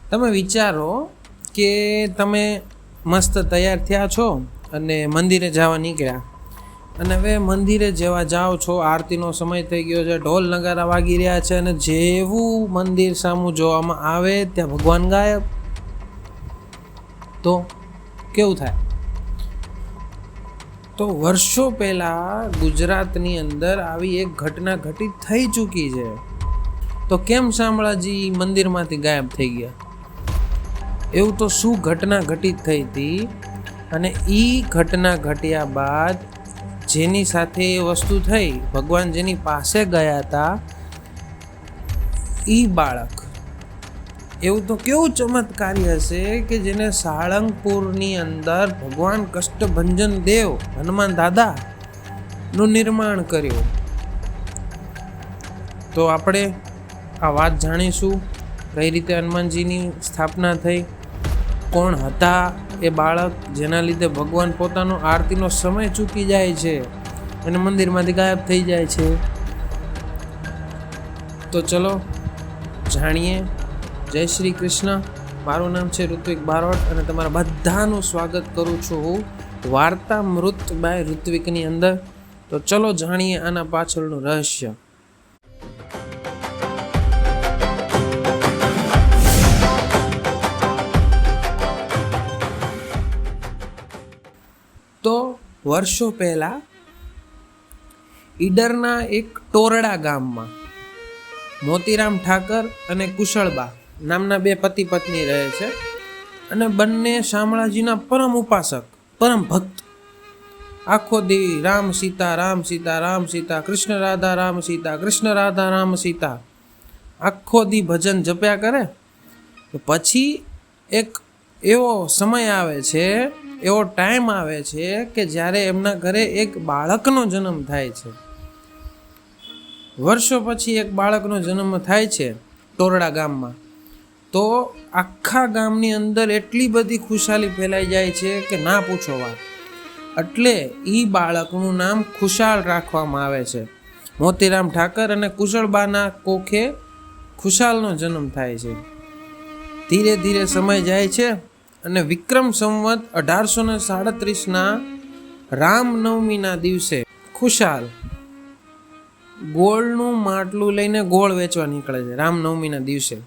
તમે વિચારો કે તમે મસ્ત તૈયાર થયા છો અને મંદિરે જવા નીકળ્યા, અને હવે મંદિરે જેવા જાઓ છો, આરતીનો સમય થઈ ગયો છે, ઢોલ નગારા વાગી રહ્યા છે, અને જેવું મંદિર સામું જોવામાં આવે ત્યાં ભગવાન ગાયબ. તો કેવું થાય? તો વર્ષો પહેલાં ગુજરાતની અંદર આવી એક ઘટના ઘટિત થઈ ચૂકી છે. તો કેમ શામળાજી મંદિરમાંથી ગાયબ થઈ ગયા? એવું તો શું ઘટના ઘટિત થઈ હતી, અને એ ઘટના ઘટ્યા બાદ જેની સાથે એ વસ્તુ થઈ, ભગવાન જેની પાસે ગયા હતા, એ બાળક એવું તો કેવું ચમત્કારી હશે કે જેને સાળંગપુરની અંદર ભગવાન કષ્ટભંજન દેવ હનુમાન દાદા નું નિર્માણ કર્યું. તો આપણે આ વાત જાણીશું, કઈ રીતે હનુમાનજીની સ્થાપના થઈ, કોણ હતા એ બાળક જેના લીધે ભગવાન પોતાનો આરતીનો સમય ચૂકી જાય છે અને મંદિરમાંથી ગાયબ થઈ જાય છે. તો ચલો જાણીએ. જય શ્રી કૃષ્ણ. મારું નામ છે ઋત્વિક બારોટ અને તમારા બધાનું સ્વાગત કરું છું હું વાર્તા મૃત બાય ઋત્વિકની અંદર. તો ચલો જાણીએ આના પાછળનું રહસ્ય. તો વર્ષો પહેલા ઈડરના એક ટોરડા ગામમાં મોતીરામ ઠાકર અને કુશળબા નામના બે પતિ પત્ની રહે છે, અને બંને શામળાજીના પરમ ઉપાસક, પરમ ભક્ત. આખો દી રામ સીતા રામ સીતા રામ સીતા, કૃષ્ણ રાધા રામ સીતા, કૃષ્ણ રાધા રામ સીતા, આખો દી ભજન જપ્યા કરે. પછી એક એવો સમય આવે છે, એવો ટાઈમ આવે છે કે જ્યારે એમના ઘરે એક બાળકનો જન્મ થાય છે. વર્ષો પછી એક બાળકનો જન્મ થાય છે ટોરડા ગામમાં. તો આખા ગામની અંદર એટલી બધી ખુશાલી ફેલાઈ જાય છે કે ના પૂછો વાત. એટલે એ બાળકનું નામ ખુશાલ રાખવામાં આવે છે. મોતીરામ ઠાકર અને કુશળબાના કોખે ખુશાલનો જન્મ થાય છે. ધીરે ધીરે સમય જાય છે અને વિક્રમ સંવત 1837ના રામનવમીના દિવસે ખુશાલ ગોળનું માટલું લઈને ગોળ વેચવા નીકળે છે રામનવમીના દિવસે.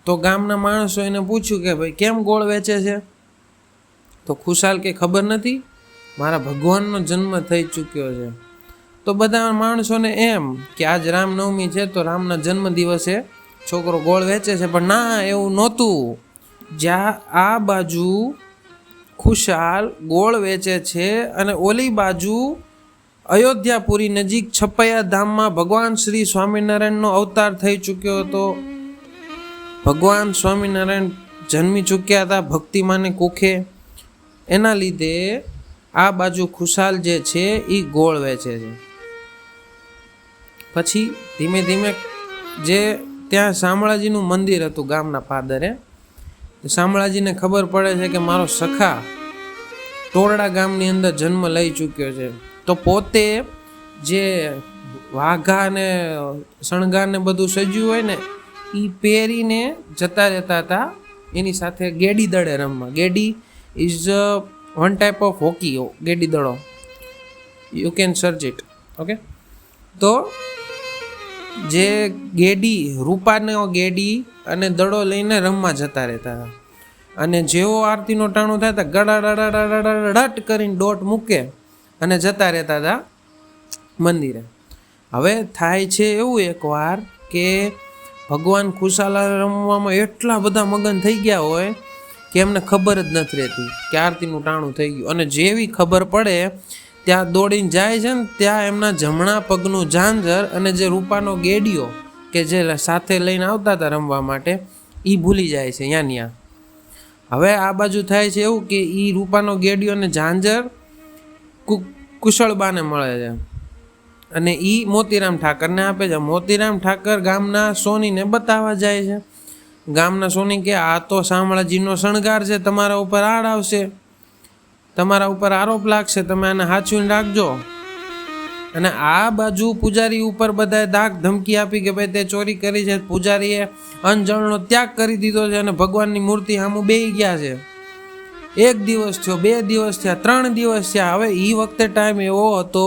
તો ગામના માણસો એને પૂછ્યું કે ભાઈ કેમ ગોળ વેચે છે? તો ખુશાલ કે ખબર નથી, મારા ભગવાનનો જન્મ થઈ ચૂક્યો છે. તો બધા માણસોને એમ કે આજ રામનવમી છે તો રામના જન્મ દિવસે છોકરો ગોળ વેચે છે, પણ ના, એવું નહોતું. જ્યાં આ બાજુ ખુશાલ ગોળ વેચે છે અને ઓલી બાજુ અયોધ્યાપુરી નજીક છપૈયા ધામમાં ભગવાન શ્રી સ્વામિનારાયણનો અવતાર થઈ ચૂક્યો હતો. ભગવાન સ્વામિનારાયણ જન્મી ચૂક્યા હતા ભક્તિમાને કુખે. એના લીધે આ બાજુ ખુશાલ જે છે એ ગોળ વેચે છે. પછી ધીમે ધીમે જે ત્યાં શામળાજીનું મંદિર હતું ગામના પાદરે, શામળાજીને ખબર પડે છે કે મારો સખા ટોરડા ગામની અંદર જન્મ લઈ ચૂક્યો છે. તો પોતે જે વાઘા ને શણગાર ને બધું સજ્યું હોય ને એ પહેરીને જતા રહેતા હતા એની સાથે ગેડી દળે રમવા. ગેડી is one type of hockey. ગેડી દડો, you can search it. Okay. તો જે ગેડી, રૂપાનો ગેડી અને દડો લઈને રમવા જતા રહેતા હતા. અને જેવો આરતીનો ટાણું થાય તો ગડાડાડાડાડાટ કરીને દોટ મૂકે અને જતા રહેતા હતા મંદિરે. હવે થાય છે એવું એકવાર કે ભગવાન ખુશાલા રમવામાં એટલા બધા મગન થઈ ગયા હોય કે એમને ખબર જ નથી રહેતી કે આરતીનું ટાણું થઈ ગયું. અને જેવી ખબર પડે ત્યાં દોડીને જાય છે ને, ત્યાં એમના જમણા પગનું ઝાંઝર અને જે રૂપાનો ગેડીઓ કે જે સાથે લઈને આવતા હતા રમવા માટે, એ ભૂલી જાય છે ત્યાં. હવે આ બાજુ થાય છે એવું કે એ રૂપાનો ગેડીઓ અને ઝાંઝર કુશળબાને મળે છે અને એ મોતીરામ ઠાકરને આપે છે. મોતીરામ ઠાકર ગામના સોનીને બતાવવા જાય છે. ગામના સોની કે આ તો શામળાજીનો શણગાર છે, તમારા ઉપર આડ આવશે, તમારા ઉપર આરોપ લાગશે, તમે આને સાચવીને રાખજો. અને આ બાજુ પૂજારી ઉપર બધાએ દાગ ધમકી આપી કે ભાઈ તે ચોરી કરી છે. પૂજારીએ અનજળનો ત્યાગ કરી દીધો છે અને ભગવાનની મૂર્તિ સામું બેહી ગયા છે. 1 દિવસ થયો, 2 દિવસ થયા, 3 દિવસ થયા. હવે એ વખતે ટાઈમ એવો હતો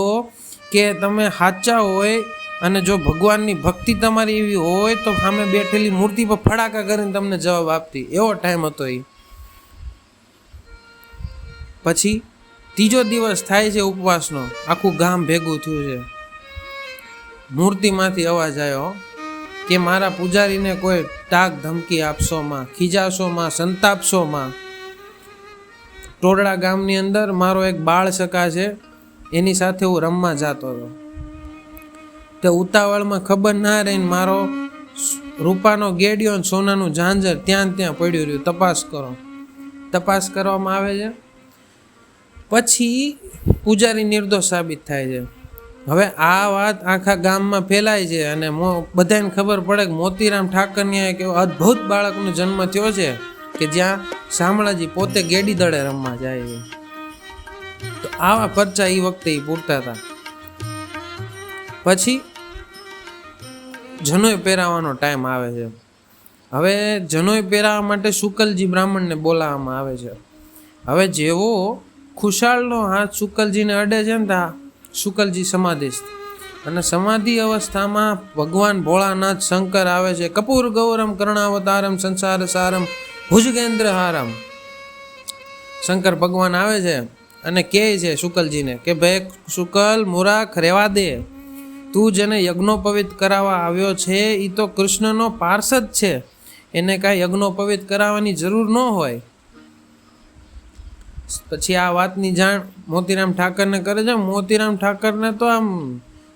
કે તમે સાચા હોય અને જો ભગવાનની ભક્તિ તમારી એવી હોય તો સામે બેઠેલી મૂર્તિ પર ફડાકા કરીને તમને જવાબ આપતી, એવો ટાઈમ હતો એ. પછી 3જો દિવસ થાય છે ઉપવાસનો, આખું ગામ ભેગું થયું છે. મૂર્તિમાંથી અવાજ આવ્યો કે મારા પૂજારીને કોઈ ટાક ધમકી આપશો માં, ખીજાશો માં, સંતાપશો માં. ટોરડા ગામની અંદર મારો એક બાળ સખા છે, એની સાથે હું રમવા જતો હતો. તે ઉતાવળમાં ખબર ના રહીને મારો રૂપાનો ગેડિયો અને સોનાનું ઝાંઝર ત્યાં પડ્યું રહ્યું. તપાસ કરો. તપાસ કરવામાં આવે છે. પછી પૂજારી નિર્દોષ સાબિત થાય છે. હવે આ વાત આખા ગામમાં ફેલાય છે અને બધાને ખબર પડે કે મોતીરામ ઠાકરની એક એવો અદ્ભુત બાળકનો જન્મ થયો છે કે જ્યાં શામળાજી પોતે ગેડી દળે રમવા જાય છે. તો આવા પરચા એ વખતે પૂરતા હતા. પછી જનોય પહેરાવાનો ટાઈમ આવે છે. હવે જનોય પહેરાવા માટે શુકલજી બ્રાહ્મણને બોલાવવામાં આવે છે. હવે જેવો ખુશાલનો હાથ શુકલજીને અડે છે ને ત્યાં શુકલજી સમાધિસ્થ, અને સમાધિ અવસ્થામાં ભગવાન ભોળાનાથ શંકર આવે છે. કપૂર ગૌરમ કર્ણાવતારમ સંસાર સારમ ભુજગેન્દ્ર હારમ. શંકર ભગવાન આવે છે અને કહે છે શુકલજીને કે ભાઈ શુકલ મૂરાખ રહેવા દે, તું જેને યજ્ઞોપવિત કરાવવા આવ્યો છે એ તો કૃષ્ણનો પાર્ષદ છે, એને કાંઈ યજ્ઞોપવિત કરાવવાની જરૂર ન હોય. પછી આ વાતની જાણ મોતીરામ ઠાકરને કરે છે. મોતીરામ ઠાકરને તો આમ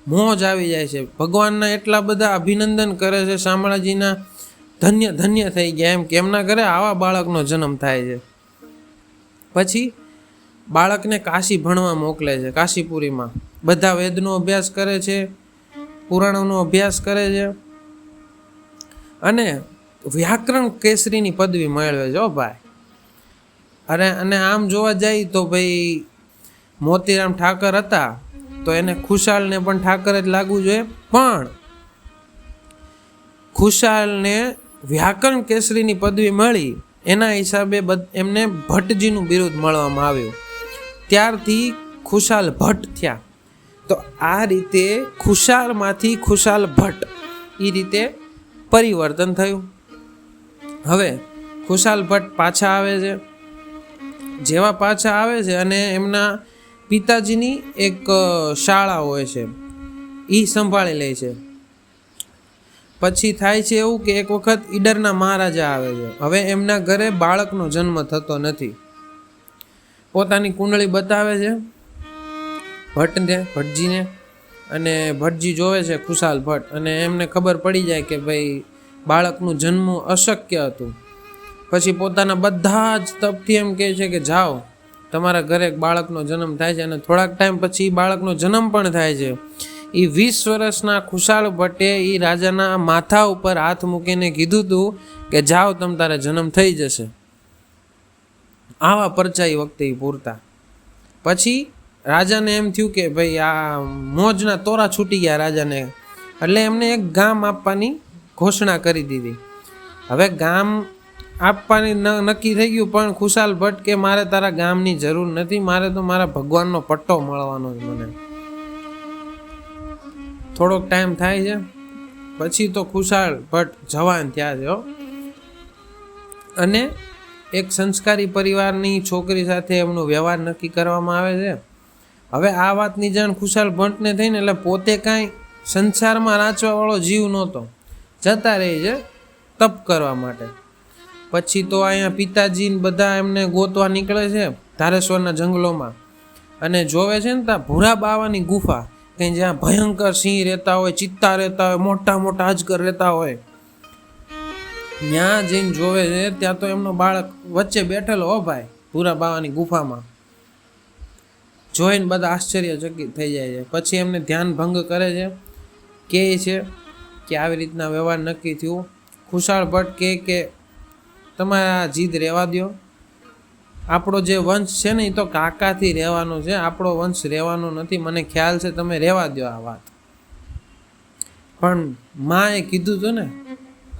મોજ આવી જાય છે. ભગવાનના એટલા બધા અભિનંદન કરે છે શામળાજીના, ધન્ય ધન્ય થઈ ગયા એમ કે એમના ઘરે આવા બાળકનો જન્મ થાય છે. પછી બાળકને કાશી ભણવા મોકલે છે. કાશીપુરીમાં બધા વેદનો અભ્યાસ કરે છે, પુરાણોનો અભ્યાસ કરે છે અને વ્યાકરણ કેસરીની પદવી મેળવે છે. ભાઈ અને આમ જોવા જાય તો ભાઈ મોતીરામ ઠાકર હતા તો એને ખુશાલને પણ ઠાકર જ લાગવું જોઈએ, પણ ખુશાલને વ્યાકરણ કેસરીની પદવી મળી એના હિસાબે એમને ભટ્ટજીનું બિરુદ મળવામાં આવ્યું. ત્યારથી ખુશાલ ભટ્ટ થયા. તો આ રીતે ખુશાલમાંથી ખુશાલ ભટ્ટ એ રીતે પરિવર્તન થયું. હવે ખુશાલ ભટ્ટ પાછા આવે છે. જેવા પાછા આવે છે અને એમના પિતાજીની એક શાળા હોય છે એ સંભાળી લે છે. પછી થાય છે એવું કે એક વખત ઈડરના મહારાજા આવે છે. હવે એમના ઘરે બાળકનો જન્મ થતો નથી. પોતાની કુંડળી બતાવે છે ભટ્ટજીને, અને ભટ્ટજી જોવે છે ખુશાલ ભટ્ટ, અને એમને ખબર પડી જાય કે ભાઈ બાળકનું જન્મ અશક્ય હતું. પછી પોતાના બધા જ તપથી એમ કહે છે કે જાઓ, તમારા ઘરે એક બાળકનો જન્મ થાય છે. અને થોડાક ટાઈમ પછી બાળકનો જન્મ પણ થાય છે. એ 20 વર્ષના ખુશાલ ભટ્ટે એ રાજાના માથા ઉપર હાથ મૂકીને કીધું હતું કે જાઓ, તમ તારે જન્મ થઈ જશે. આવા પરચા એ વખતે પૂરતા. પછી રાજાને એમ થયું કે ભાઈ આ મોજના તોરા છૂટી ગયા રાજાને, એટલે એમને એક ગામ આપવાની ઘોષણા કરી દીધી. હવે ગામ આપવાની નક્કી થઈ ગયું, પણ ખુશાલ ભટ્ટ કે મારે તારા ગામની જરૂર નથી, મારે તો મારા ભગવાનનો પટ્ટો મળવાનો જ મને. થોડોક ટાઈમ થાય છે પછી તો ખુશાલ ભટ્ટ જવાન થયા છે અને એક સંસ્કારી પરિવારની છોકરી સાથે એમનો વ્યવહાર નક્કી કરવામાં આવે છે. હવે આ વાતની જાણ ખુશાલ ભટ્ટને થઈને એટલે પોતે કાંઈ સંસારમાં રાચવાવાળો જીવ નહોતો, જતા રહે છે તપ કરવા માટે. પછી તો અહીંયા પિતાજી બધા એમને ગોતવા નીકળે છે ધારેશ્વરના જંગલોમાં, અને જોવે છે ને ત્યાં ભૂરા બાવાની ગુફા, કે જ્યાં ભયંકર સિંહ રહેતા હોય, ચિત્તા રહેતા હોય, મોટા મોટા અજગર રહેતા હોય. ત્યાં જઈને જોવે છે ત્યાં તો એમનો બાળક વચ્ચે બેઠેલો હો ભાઈ, ભૂરા બાવાની ગુફામાં. જોઈને બધા આશ્ચર્યચકિત થઈ જાય છે. પછી એમને ધ્યાન ભંગ કરે છે, કહે છે કે આવી રીતના વ્યવહાર નક્કી થયું. ખુશાલ ભટ્ટ કહે કે તમારા જીદ રહેવા દો, આપણો જે વંશ છે ને એ તો કાકાથી રહેવાનો છે, આપણો વંશ રહેવાનો નથી. મને ખ્યાલ છે, તમે રહેવા દો આ વાત. પણ માએ કીધું હતું ને,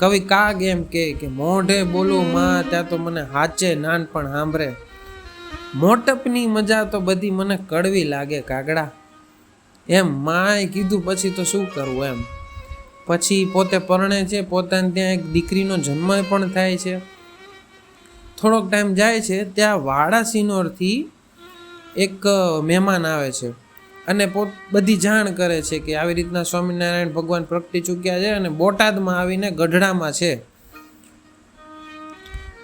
કવિ કાગ એમ કે મોઢે બોલું માં ત્યાં તો મને હાચે નાનપણ સાંભળે. મોટપની મજા તો બધી મને કડવી લાગે કાગડા. એમ માએ કીધું પછી તો શું કરવું એમ. પછી પોતે પરણે છે, પોતાને ત્યાં એક દીકરીનો જન્મ પણ થાય છે. થોડોક ટાઈમ જાય છે, ત્યાં વાડા સિનોરથી એક મહેમાન આવે છે અને બધી જાણ કરે છે કે આવી રીતના સ્વામિનારાયણ ભગવાન પ્રગટી ચૂક્યા છે અને બોટાદમાં આવીને ગઢડામાં છે.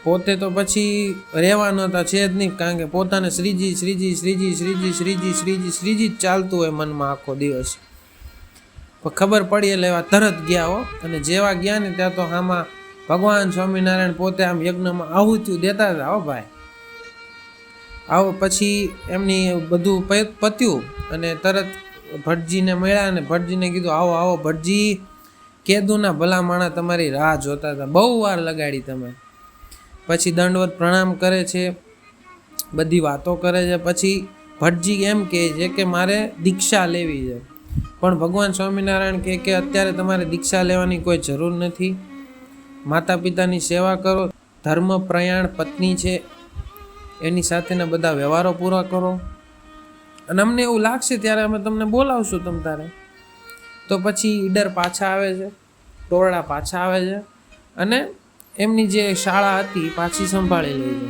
પોતે તો પછી રહેવા નહોતા છે જ નહીં, કારણ કે પોતાને શ્રીજી શ્રીજી શ્રીજી શ્રીજી શ્રીજી શ્રીજી શ્રીજી જ ચાલતું હોય મનમાં આખો દિવસ. પણ ખબર પડી એટલે એવા તરત ગયા હો. અને જેવા ગયા ને ત્યાં તો આમાં ભગવાન સ્વામિનારાયણ પોતે આમ યજ્ઞમાં આહુતિઓ દેતા હતા. હો ભાઈ, આવો પછી એમની બધું પત્યું અને તરત ભટજીને મળ્યા અને ભટજીને કીધું આવો આવો ભટજી, કેદુના ભલા માણા તમારી રાહ જોતા હતા, બહુ વાર લગાડી તમે. પછી દંડવત પ્રણામ કરે છે, બધી વાતો કરે છે. પછી ભટજી એમ કહે છે કે મારે દીક્ષા લેવી છે. પણ ભગવાન સ્વામિનારાયણ કહે કે અત્યારે તમારે દીક્ષા લેવાની કોઈ જરૂર નથી, માતા પિતાની સેવા કરો, ધર્મ પ્રયાણ પત્ની છે એની સાથેના બધા વ્યવહારો પૂરા કરો, અને અમને એવું લાગશે ત્યારે અમે તમને બોલાવશું તમ તારે. તો પછી ઈડર પાછા આવે છે, ટોરડા પાછા આવે છે અને એમની જે શાળા હતી પાછી સંભાળી લે છે.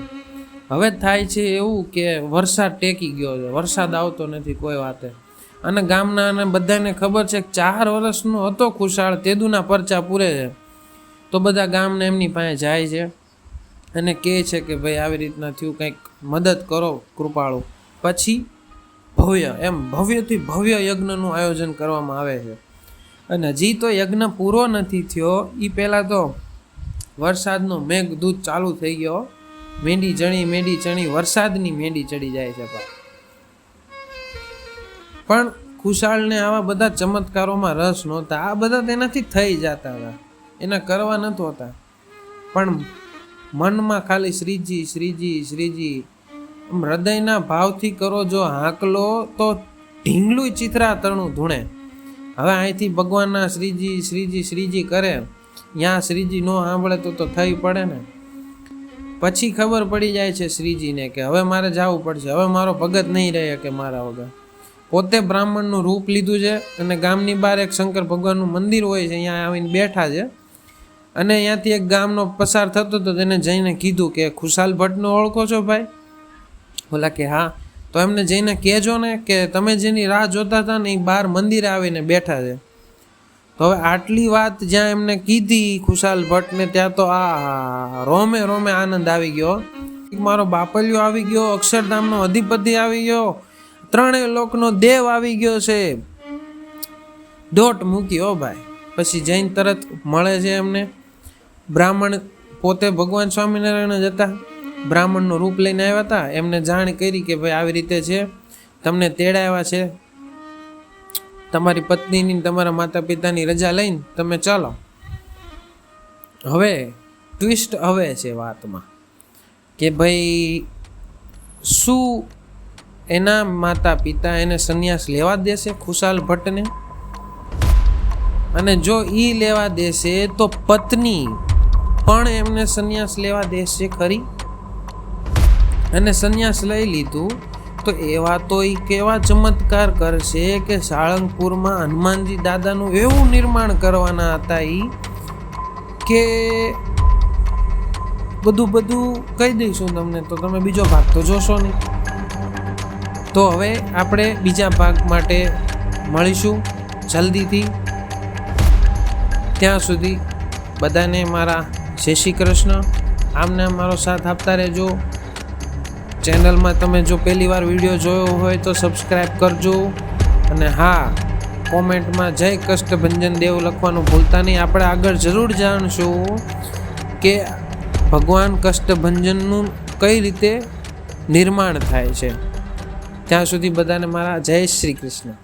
હવે થાય છે એવું કે વરસાદ ટેકી ગયો છે, વરસાદ આવતો નથી કોઈ વાતે. અને ગામના અને બધાને ખબર છે કે 4 વર્ષનો હતો ખુશાલ, તેદુના પરચા પૂરે છે. તો બધા ગામને એમની પાસે જાય છે અને કહે છે કે ભાઈ આવી રીતના થયું, કંઈક મદદ કરો કૃપાળુ. પછી ભવ્યથી ભવ્ય યજ્ઞનું આયોજન કરવામાં આવે છે. અને હજી તો યજ્ઞ પૂરો નથી થયો એ પહેલાં તો વરસાદનો મેઘદૂત ચાલુ થઈ ગયો. મેંડી ચણી વરસાદની મેંડી ચડી જાય છે. પણ ખુશાલને આવા બધા ચમત્કારોમાં રસ નહોતા. આ બધા તેનાથી થઈ જતા હતા, એના કરવા નહોતા હોતા. પણ મનમાં ખાલી શ્રીજી શ્રીજી શ્રીજી હૃદયના ભાવથી કરો જો હાંકલો તો ઢીંગલું ચિત્રા તરણું ધૂણે. હવે અહીંથી ભગવાનના શ્રીજી શ્રીજી શ્રીજી કરે, ત્યાં શ્રીજી નો સાંભળે તો થઈ પડે ને. પછી ખબર પડી જાય છે શ્રીજીને કે હવે મારે જવું પડશે, હવે મારો ભગત નહીં રહે કે મારા વગર. પોતે બ્રાહ્મણનું રૂપ લીધું છે અને ગામની બહાર એક શંકર ભગવાનનું મંદિર હોય છે, અહીંયા આવીને બેઠા છે. અને અહીંયાથી એક ગામનો પસાર થતો હતો, તેને જઈને કીધું કે ખુશાલ ભટ્ટનો ઓળખો છો ભાઈ? બોલા કે હા. તો એમને જઈને કહેજો ને કે તમે જેની રાહ જોતા હતા ને એ બહાર મંદિરે આવીને બેઠા છે. તો હવે આટલી વાત જ્યાં એમને કીધી ખુશાલ ભટ્ટને, ત્યાં તો આ રોમે રોમે આનંદ આવી ગયો. મારો બાપલિયો આવી ગયો, અક્ષરધામનો અધિપતિ આવી ગયો, 3 લોકનો દેવ આવી ગયો છે. દોટ મૂક્યો ભાઈ. પછી જૈન તરત મળે છે એમને. બ્રાહ્મણ પોતે ભગવાન સ્વામિનારાયણ જ હતા, બ્રાહ્મણનું રૂપ લઈને આવ્યા હતા. એમને જાણ કરી કે ભાઈ આવી રીતે છે, તમને તેડાવ્યા છે, તમારી પત્નીની તમારા માતા પિતાની રજા લઈને તમે ચાલો. હવે ટ્વિસ્ટ હવે છે વાતમાં કે ભાઈ શું એના માતા પિતા એને સંન્યાસ લેવા દેશે ખુશાલ ભટ્ટને? અને જો એ લેવા દેશે તો પત્ની પણ એમને સંન્યાસ લેવા દેશે ખરી? અને સંન્યાસ લઈ લીધું તો એવા તો એ કેવા ચમત્કાર કરશે કે સાળંગપુરમાં હનુમાનજી દાદાનું એવું નિર્માણ કરવાના હતા એ કે બધું કહી દઈશું તમને, તો તમે બીજો ભાગ તો જોશો નહીં. તો હવે આપણે બીજા ભાગ માટે મળીશું જલ્દીથી. ત્યાં સુધી બધાને મારા જય શ્રી કૃષ્ણ. આમને મારો સાથ આપતા રહેજો. ચેનલમાં તમે જો પહેલી વાર વિડીયો જોયો હોય તો સબસ્ક્રાઈબ કરજો. અને હા, કોમેન્ટમાં જય કષ્ટભંજન દેવ લખવાનું ભૂલતા નહીં. આપણે આગળ જરૂર જાણશું કે ભગવાન કષ્ટભંજનનું કઈ રીતે નિર્માણ થાય છે. ત્યાં સુધી બધાને મારા જય શ્રી કૃષ્ણ.